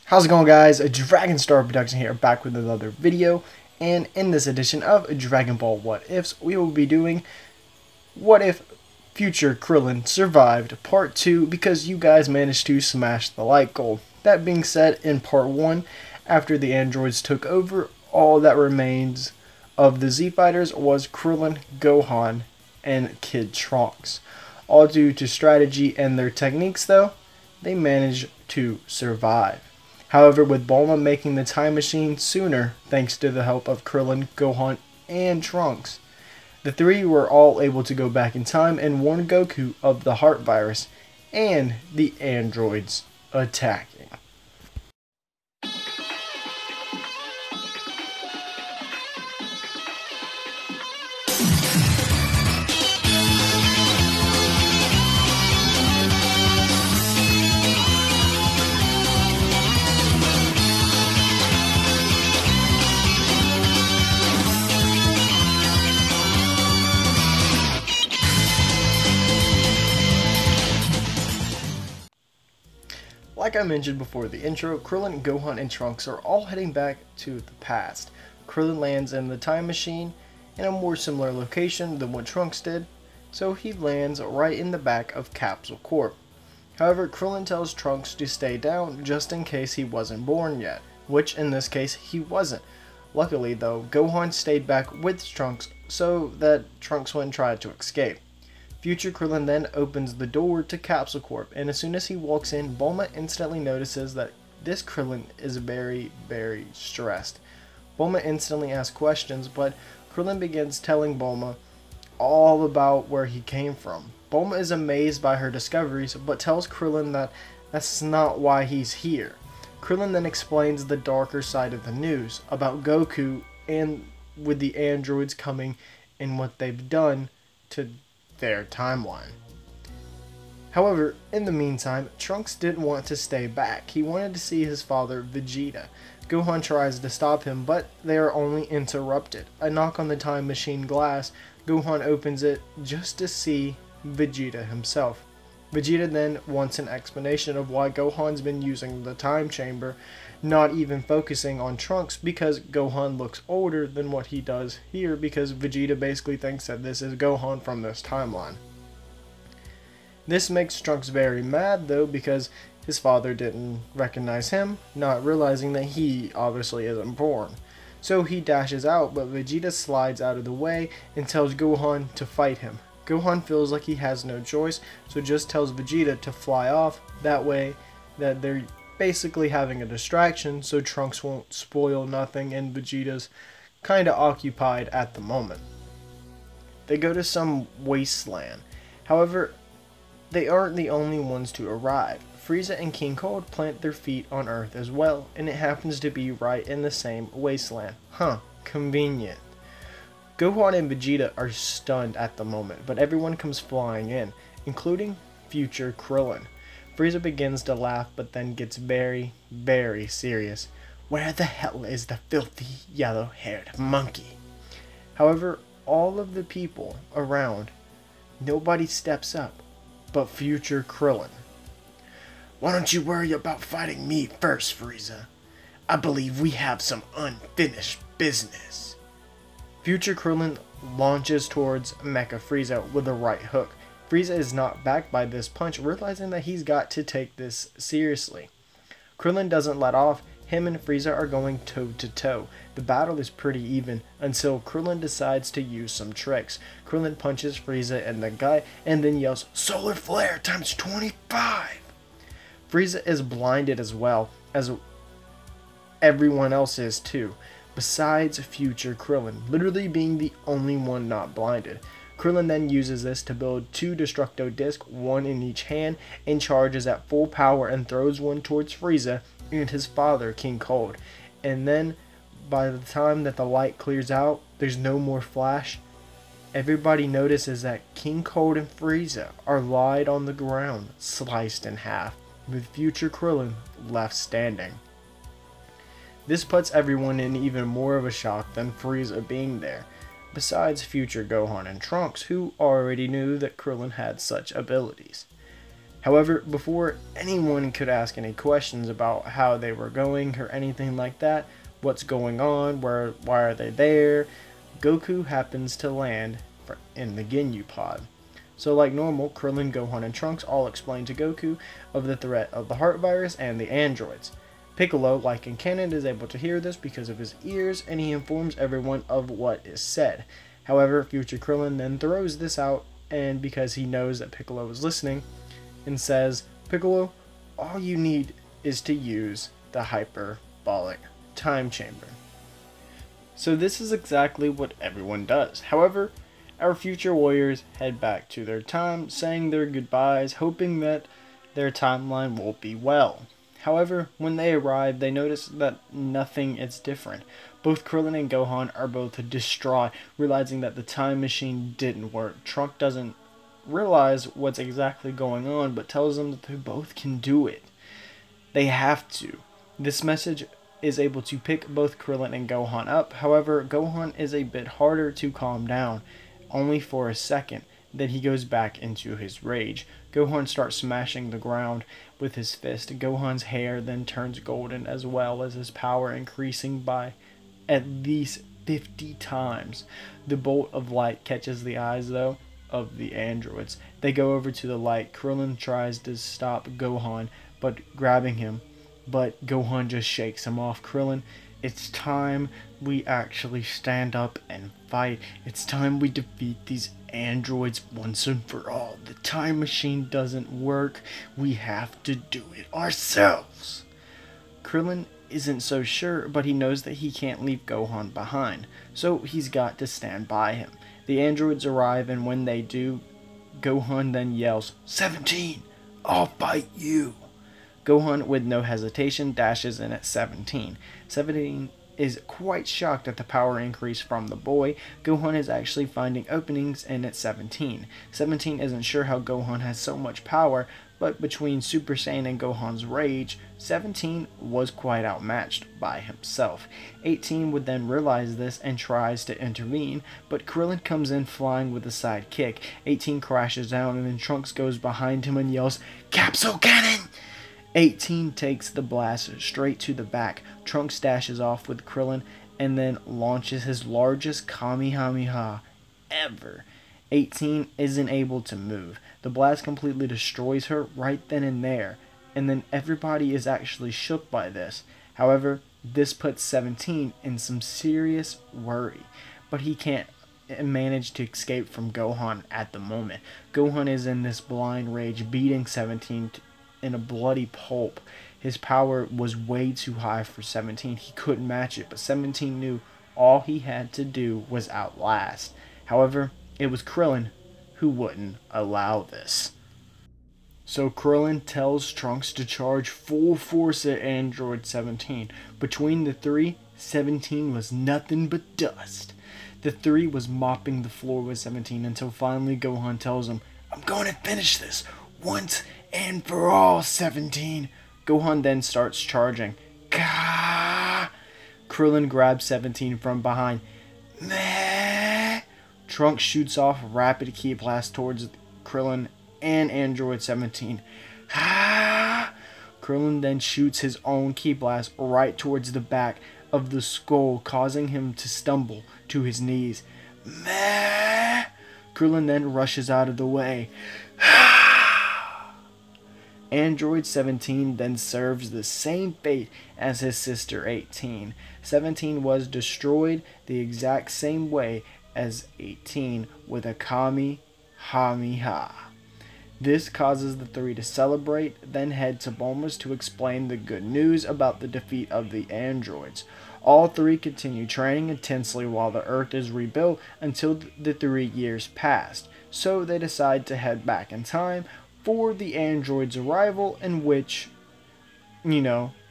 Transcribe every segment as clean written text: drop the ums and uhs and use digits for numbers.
How's it going, guys? Dragon Star Production here, back with another video, and in this edition of Dragon Ball What Ifs, we will be doing What If Future Krillin Survived Part 2, because you guys managed to smash the like goal. That being said, in Part 1, after the androids took over, all that remains of the Z Fighters was Krillin, Gohan, and Kid Trunks. All due to strategy and their techniques, though, they managed to survive. However, with Bulma making the time machine sooner, thanks to the help of Krillin, Gohan, and Trunks, the three were all able to go back in time and warn Goku of the heart virus and the androids attacking. Like I mentioned before the intro, Krillin, Gohan, and Trunks are all heading back to the past. Krillin lands in the time machine in a more similar location than what Trunks did, so he lands right in the back of Capsule Corp. However, Krillin tells Trunks to stay down just in case he wasn't born yet, which in this case he wasn't. Luckily though, Gohan stayed back with Trunks so that Trunks wouldn't try to escape. Future Krillin then opens the door to Capsule Corp, and as soon as he walks in, Bulma instantly notices that this Krillin is very, very stressed. Bulma instantly asks questions, but Krillin begins telling Bulma all about where he came from. Bulma is amazed by her discoveries, but tells Krillin that that's not why he's here. Krillin then explains the darker side of the news about Goku and with the androids coming and what they've done to their timeline. However, in the meantime, Trunks didn't want to stay back. He wanted to see his father, Vegeta. Gohan tries to stop him, but they are only interrupted. A knock on the time machine glass, Gohan opens it just to see Vegeta himself. Vegeta then wants an explanation of why Gohan's been using the time chamber, not even focusing on Trunks because Gohan looks older than what he does here, because Vegeta basically thinks that this is Gohan from this timeline. This makes Trunks very mad though, because his father didn't recognize him, not realizing that he obviously isn't born. So he dashes out, but Vegeta slides out of the way and tells Gohan to fight him. Gohan feels like he has no choice, so just tells Vegeta to fly off, that way that they're basically having a distraction so Trunks won't spoil nothing and Vegeta's kinda occupied at the moment. They go to some wasteland. However, they aren't the only ones to arrive. Frieza and King Cold plant their feet on Earth as well, and it happens to be right in the same wasteland. Convenient. Gohan and Vegeta are stunned at the moment, but everyone comes flying in, including future Krillin. Frieza begins to laugh, but then gets very, very serious. Where the hell is the filthy, yellow-haired monkey? However, all of the people around, nobody steps up, but future Krillin. Why don't you worry about fighting me first, Frieza? I believe we have some unfinished business. Future Krillin launches towards Mecha Frieza with a right hook. Frieza is knocked back by this punch, realizing that he's got to take this seriously. Krillin doesn't let off. Him and Frieza are going toe to toe. The battle is pretty even until Krillin decides to use some tricks. Krillin punches Frieza in the gut and then yells, "Solar Flare times 25!" Frieza is blinded as well, as everyone else is too, besides future Krillin, literally being the only one not blinded. Krillin then uses this to build two Destructo Discs, one in each hand, and charges at full power and throws one towards Frieza and his father, King Cold. And then, by the time that the light clears out, there's no more flash. Everybody notices that King Cold and Frieza are laid on the ground, sliced in half, with future Krillin left standing. This puts everyone in even more of a shock than Frieza being there, besides future Gohan and Trunks, who already knew that Krillin had such abilities. However, before anyone could ask any questions about how they were going or anything like that, what's going on, why are they there, Goku happens to land in the Ginyu pod. So like normal, Krillin, Gohan, and Trunks all explain to Goku of the threat of the heart virus and the androids. Piccolo, like in canon, is able to hear this because of his ears, and he informs everyone of what is said. However, future Krillin then throws this out, and because he knows that Piccolo is listening, and says, Piccolo, all you need is to use the hyperbolic time chamber. So this is exactly what everyone does. However, our future warriors head back to their time, saying their goodbyes, hoping that their timeline will be well. However, when they arrive, they notice that nothing is different. Both Krillin and Gohan are both distraught, realizing that the time machine didn't work. Trunks doesn't realize what's exactly going on, but tells them that they both can do it. They have to. This message is able to pick both Krillin and Gohan up. However, Gohan is a bit harder to calm down, only for a second. Then he goes back into his rage. Gohan starts smashing the ground with his fist. Gohan's hair then turns golden, as well as his power increasing by at least 50 times. The bolt of light catches the eyes, though, of the androids. They go over to the light. Krillin tries to stop Gohan, but grabbing him, but Gohan just shakes him off. Krillin, it's time we actually stand up and fight. It's time we defeat these androids once and for all. The time machine doesn't work. We have to do it ourselves. Krillin isn't so sure, but he knows that he can't leave Gohan behind, so he's got to stand by him. The androids arrive, and when they do, Gohan then yells, 17! I'll fight you! Gohan, with no hesitation, dashes in at 17. 17 is quite shocked at the power increase from the boy. Gohan is actually finding openings in at 17. 17 isn't sure how Gohan has so much power, but between Super Saiyan and Gohan's rage, 17 was quite outmatched by himself. 18 would then realize this and tries to intervene, but Krillin comes in flying with a side kick. 18 crashes down, and then Trunks goes behind him and yells, Capsule Cannon! 18 takes the blast straight to the back. Trunks dashes off with Krillin and then launches his largest Kamehameha ever. 18 isn't able to move. The blast completely destroys her right then and there, and then everybody is actually shook by this. However, this puts 17 in some serious worry, but he can't manage to escape from Gohan at the moment. Gohan is in this blind rage, beating 17 in a bloody pulp. His power was way too high for 17. He couldn't match it, but 17 knew all he had to do was outlast. However, it was Krillin who wouldn't allow this. So Krillin tells Trunks to charge full force at Android 17. Between the three, 17 was nothing but dust. The three was mopping the floor with 17 until finally Gohan tells him, I'm going to finish this once and for all, 17. Gohan then starts charging. Gah! Krillin grabs 17 from behind. Meh! Trunks shoots off a rapid ki blast towards Krillin and Android 17. Ah! Krillin then shoots his own ki blast right towards the back of the skull, causing him to stumble to his knees. Meh! Krillin then rushes out of the way. Android 17 then serves the same fate as his sister 18. 17 was destroyed the exact same way as 18 with a Kamehameha. This causes the three to celebrate, then head to Bulma's to explain the good news about the defeat of the androids. All three continue training intensely while the Earth is rebuilt until the 3 years passed. So they decide to head back in time for the androids' arrival, in which,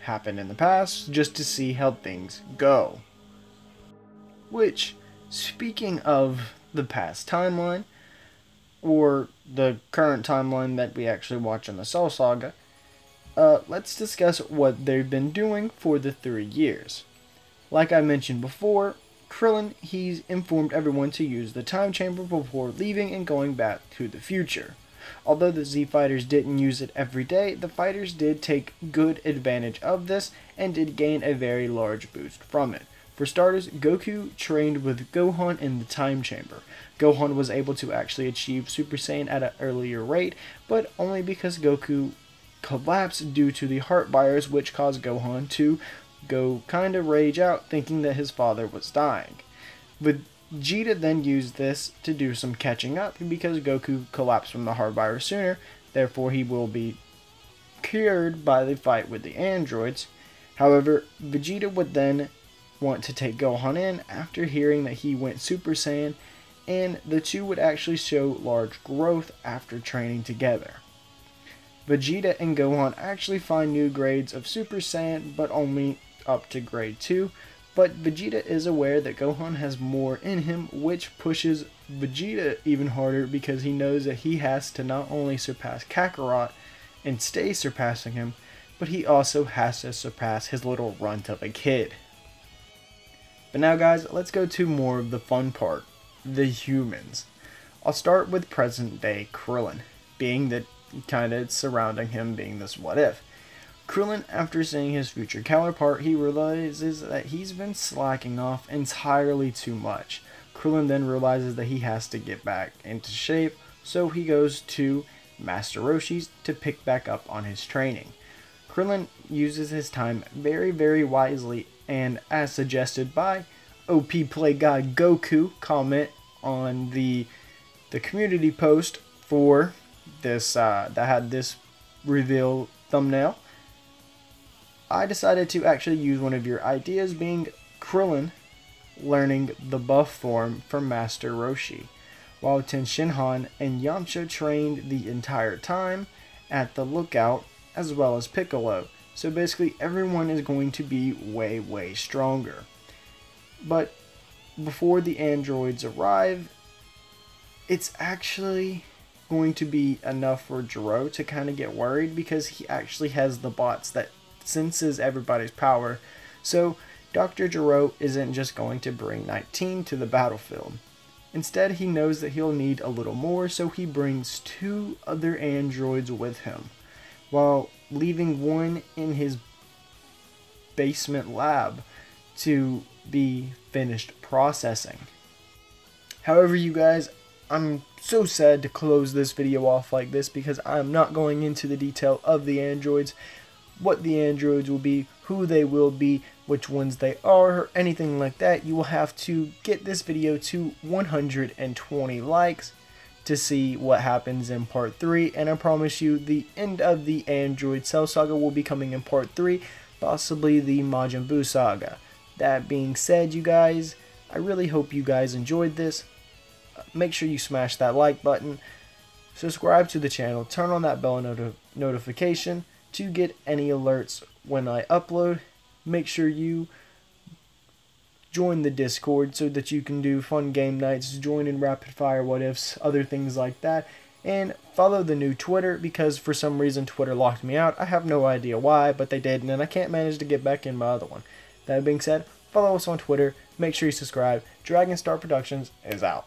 happened in the past, just to see how things go. Which, speaking of the past timeline, or the current timeline that we actually watch in the Cell Saga, let's discuss what they've been doing for the 3 years. Like I mentioned before, Krillin, he's informed everyone to use the time chamber before leaving and going back to the future. Although the Z fighters didn't use it every day, the fighters did take good advantage of this and did gain a very large boost from it. For starters, Goku trained with Gohan in the Time Chamber. Gohan was able to actually achieve Super Saiyan at an earlier rate, but only because Goku collapsed due to the heart virus, which caused Gohan to go kind of rage out, thinking that his father was dying. Vegeta then used this to do some catching up because Goku collapsed from the heart virus sooner, therefore he will be cured by the fight with the androids. However, Vegeta would then want to take Gohan in after hearing that he went Super Saiyan, and the two would actually show large growth after training together. Vegeta and Gohan actually find new grades of Super Saiyan, but only up to grade 2, but Vegeta is aware that Gohan has more in him, which pushes Vegeta even harder because he knows that he has to not only surpass Kakarot and stay surpassing him, but he also has to surpass his little runt of a kid. But now guys, let's go to more of the fun part, the humans. I'll start with present day Krillin, being that kind of surrounding him being this what if. Krillin, after seeing his future counterpart, he realizes that he's been slacking off entirely too much. Krillin then realizes that he has to get back into shape, so he goes to Master Roshi's to pick back up on his training. Krillin uses his time very, very wisely, and as suggested by OP Play God Goku, comment on the community post for this that had this reveal thumbnail, I decided to actually use one of your ideas, being Krillin learning the buff form from Master Roshi, while Tenshinhan and Yamcha trained the entire time at the lookout, as well as Piccolo. So basically everyone is going to be way, way stronger. But before the androids arrive, it's actually going to be enough for Gero to kind of get worried because he actually has the bots that senses everybody's power. So Dr. Gero isn't just going to bring 19 to the battlefield. Instead, he knows that he'll need a little more, so he brings 2 other androids with him, while leaving one in his basement lab to be finished processing. However, you guys, I'm so sad to close this video off like this because I'm not going into the detail of the androids, what the androids will be, who they will be, which ones they are, or anything like that. You will have to get this video to 120 likes to see what happens in part 3, and I promise you the end of the Android Cell Saga will be coming in part 3, possibly the Majin Buu Saga. That being said, you guys, I really hope you guys enjoyed this. Make sure you smash that like button, subscribe to the channel, turn on that bell notification to get any alerts when I upload. Make sure you join the Discord so that you can do fun game nights, join in rapid fire what ifs, other things like that, and follow the new Twitter because for some reason Twitter locked me out. I have no idea why, but they did, and I can't manage to get back in my other one. That being said, follow us on Twitter, make sure you subscribe. Dragon Star Productions is out.